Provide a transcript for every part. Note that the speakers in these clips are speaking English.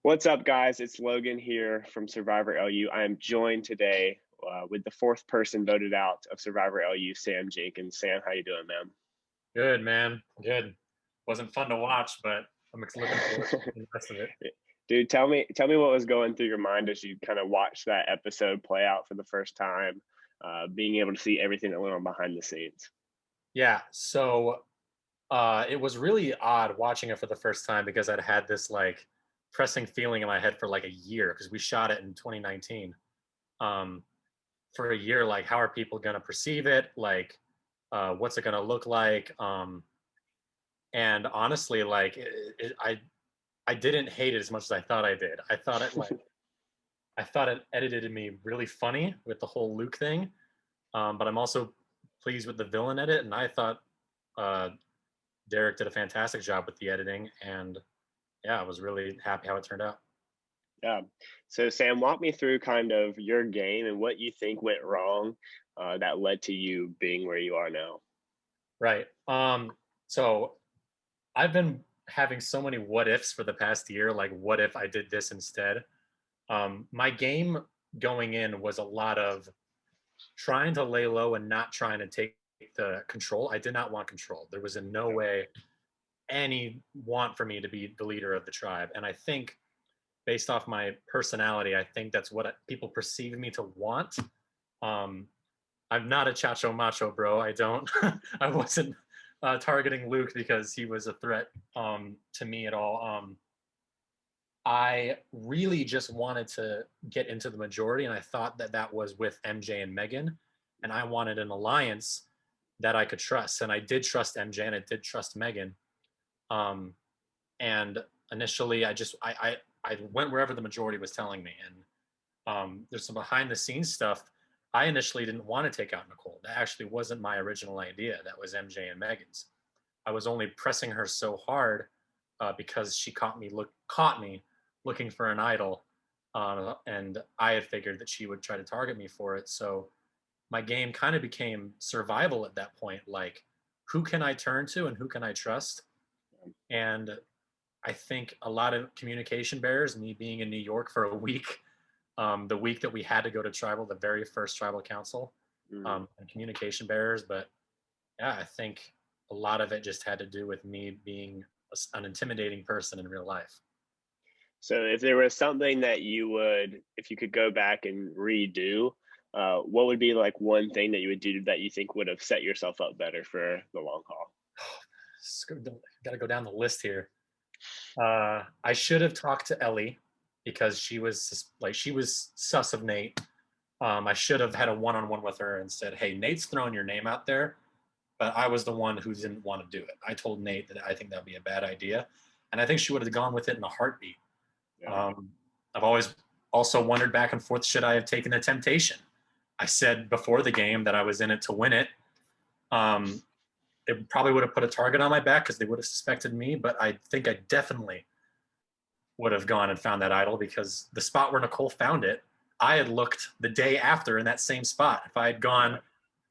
What's up, guys? It's Logan here from Survivor LU. I am joined today with the fourth person voted out of Survivor LU, Sam Jenkins. Sam, how you doing, Good, man. Good. Wasn't fun to watch, but looking forward man? to the rest of it. Dude, tell me what was going through your mind as you kind of watched that episode play out for the first time, being able to see everything that went on behind the scenes. Yeah, so it was really odd watching it for the first time because I'd had this like pressing feeling in my head for like a year because we shot it in 2019. Um, for a year, like how are people gonna perceive it? Like, what's it gonna look like? And honestly, like I didn't hate it as much as I thought I did. I thought it edited me really funny with the whole Luke thing. But I'm also pleased with the villain edit, and I thought uh, Derek did a fantastic job with the editing, and yeah, I was really happy how it turned out. Yeah. So, Sam, walk me through kind of your game and what you think went wrong that led to you being where you are now. Right. So I've been having so many what ifs for the past year. Like, what if I did this instead? My game going in was a lot of trying to lay low and not trying to take the control. I did not want control. There was in no Yeah. way any want for me to be the leader of the tribe. And I think based off my personality, I think that's what people perceive me to want. Um, I'm not a chacho macho, bro. I don't. I wasn't targeting Luke because he was a threat to me at all. I really just wanted to get into the majority, and I thought that that was with MJ and Megan, and I wanted an alliance that I could trust, and I did trust MJ and I did trust Megan. Um, and initially, I went wherever the majority was telling me, and there's some behind the scenes stuff. I initially didn't want to take out Nicole. That actually wasn't my original idea. That was MJ and Megan's. I was only pressing her so hard because she caught me looking for an idol, and I had figured that she would try to target me for it. So my game kind of became survival at that point. Like, who can I turn to and who can I trust? And I think a lot of communication barriers. Me being in New York for a week, the week that we had to go to tribal, the very first tribal council, Mm. and communication barriers. But yeah, I think a lot of it just had to do with me being an intimidating person in real life. So, if there was something that if you could go back and redo, what would be like one thing that you would do that you think would have set yourself up better for the long haul? Got to go down the list here. I should have talked to Ellie because she was sus of Nate. I should have had a one-on-one with her and said, "Hey, Nate's throwing your name out there, but I was the one who didn't want to do it. I told Nate that I think that'd be a bad idea, and I think she would have gone with it in a heartbeat." Yeah. Um, I've always also wondered back and forth: should I have taken the temptation? I said before the game that I was in it to win it. Um, it probably would have put a target on my back because they would have suspected me, but I think I definitely would have gone and found that idol because the spot where Nicole found it, I had looked the day after in that same spot. If I had Yeah. gone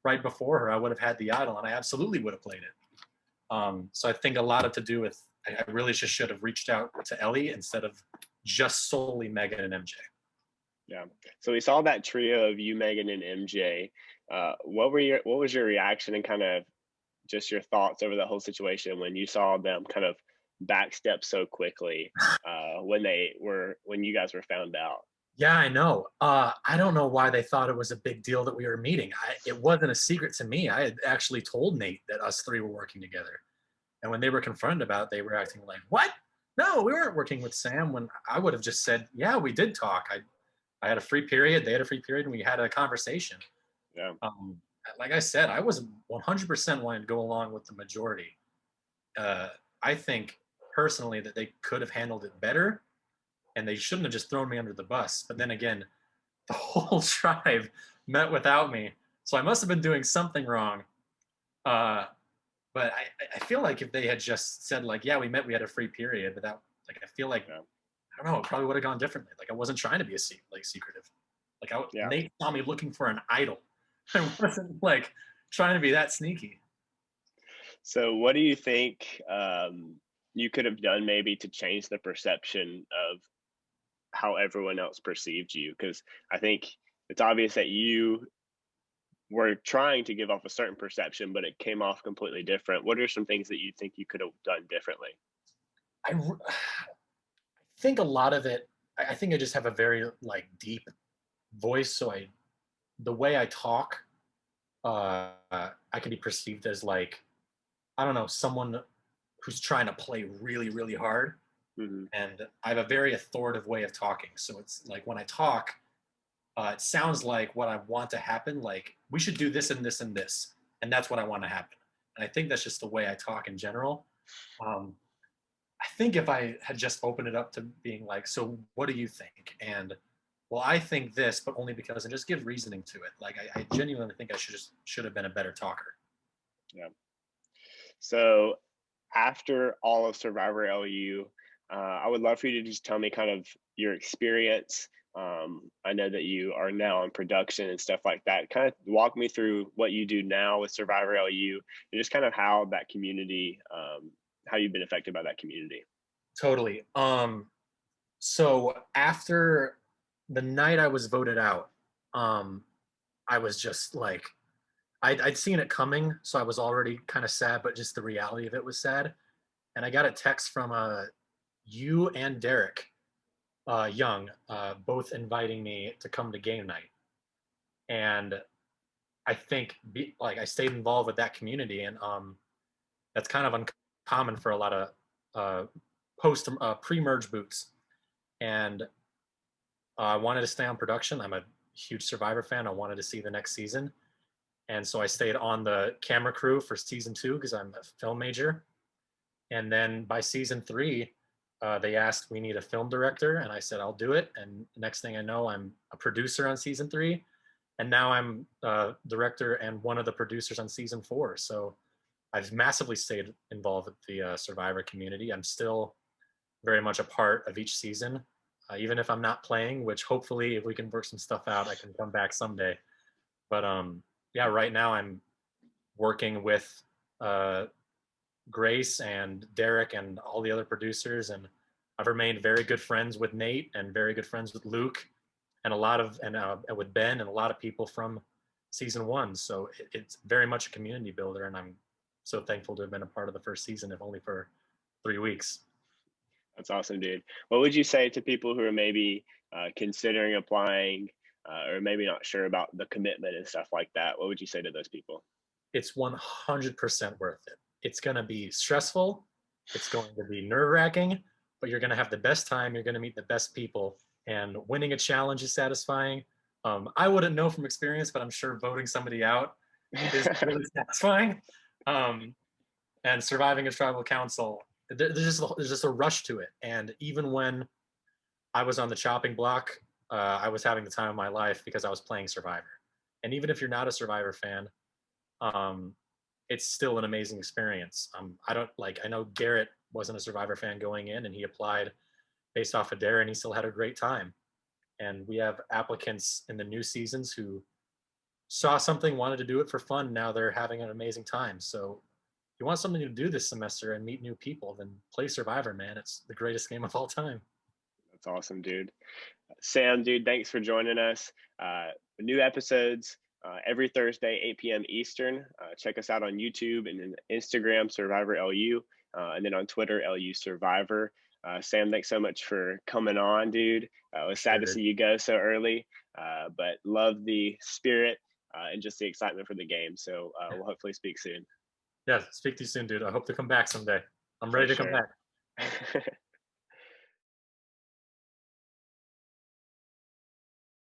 right before her, I would have had the idol and I absolutely would have played it. So I think a lot of to do with I really just should have reached out to Ellie instead of just solely Megan and MJ. Yeah. So we saw that trio of you, Megan, and MJ. What was your reaction and kind of just your thoughts over the whole situation when you saw them kind of backstep so quickly when you guys were found out? Yeah, I know. I don't know why they thought it was a big deal that we were meeting. It wasn't a secret to me. I had actually told Nate that us three were working together. And when they were confronted about it, they were acting like, "What? No, we weren't working with Sam." When I would have just said, "Yeah, we did talk. I had a free period. They had a free period, and we had a conversation." Yeah. Um, like I said, I was 100% wanting to go along with the majority. Uh, I think personally that they could have handled it better, and they shouldn't have just thrown me under the bus. But then again, the whole tribe met without me, so I must have been doing something wrong. Uh, but I feel like if they had just said like, "Yeah, we met, we had a free period," but that like I feel like Yeah. I don't know, it probably would have gone differently. Like I wasn't trying to be secretive. Like Yeah. Nate saw me looking for an idol. I wasn't like trying to be that sneaky. So, what do you think you could have done maybe to change the perception of how everyone else perceived you? Because I think it's obvious that you were trying to give off a certain perception, but it came off completely different. What are some things that you think you could have done differently? I think a lot of it. I think I just have a very like deep voice, so the way I talk, I can be perceived as like, I don't know, someone who's trying to play really really hard, Hmm. and I have a very authoritative way of talking. So it's like when I talk, it sounds like what I want to happen. Like we should do this and this and this, and that's what I want to happen. And I think that's just the way I talk in general. Um, I think if I had just opened it up to being like, so what do you think? And well, I think this, but only because, and just give reasoning to it. Like I genuinely think I should have been a better talker. Yeah. So after all of Survivor LU, I would love for you to just tell me kind of your experience. I know that you are now in production and stuff like that. Kind of walk me through what you do now with Survivor LU and just kind of how that community, how you've been affected by that community. Totally. So after the night I was voted out, um, I was just like, I'd seen it coming, so I was already kind of sad, but just the reality of it was sad. And I got a text from you and Derek Young, both inviting me to come to game night. And I think like I stayed involved with that community, and that's kind of uncommon for a lot of uh, post pre-merge boots. And I wanted to stay on production. I'm a huge Survivor fan. I wanted to see the next season, and so I stayed on the camera crew for season 2 because I'm a film major. And then by season 3, they asked, we need a film director, and I said I'll do it. And next thing I know, I'm a producer on season 3, and now I'm director and one of the producers on season 4. So I've massively stayed involved with the Survivor community. I'm still very much a part of each season, even if I'm not playing. Which hopefully, if we can work some stuff out, I can come back someday. But yeah, right now I'm working with uh, Grace and Derek and all the other producers, and I've remained very good friends with Nate and very good friends with Luke, and a lot of and with Ben and a lot of people from season 1. So it's very much a community builder, and I'm so thankful to have been a part of the first season, if only for 3 weeks. That's awesome, dude. What would you say to people who are maybe considering applying or maybe not sure about the commitment and stuff like that? What would you say to those people? It's 100% worth it. It's going to be stressful. It's going to be nerve wracking, but you're going to have the best time. You're going to meet the best people, and winning a challenge is satisfying. I wouldn't know from experience, but I'm sure voting somebody out is really satisfying. Um, and surviving a tribal council, there's just a rush to it. And even when I was on the chopping block, I was having the time of my life because I was playing Survivor. And even if you're not a Survivor fan, um, it's still an amazing experience. I don't like. I know Garrett wasn't a Survivor fan going in, and he applied based off of Dare, and he still had a great time. And we have applicants in the new seasons who saw something, wanted to do it for fun. Now they're having an amazing time. So if you want something to do this semester and meet new people, then play Survivor, man. It's the greatest game of all time. That's awesome, dude. Sam, dude, thanks for joining us. New episodes every Thursday, 8 p.m. Eastern. Check us out on YouTube and then Instagram, Survivor LU, and then on Twitter, LU Survivor. Sam, thanks so much for coming on, dude. It was sad to Sure. see you go so early, but love the spirit and just the excitement for the game. So we'll hopefully speak soon. Yeah, speak to you soon, dude. I hope to come back someday. I'm For ready to come sure. back.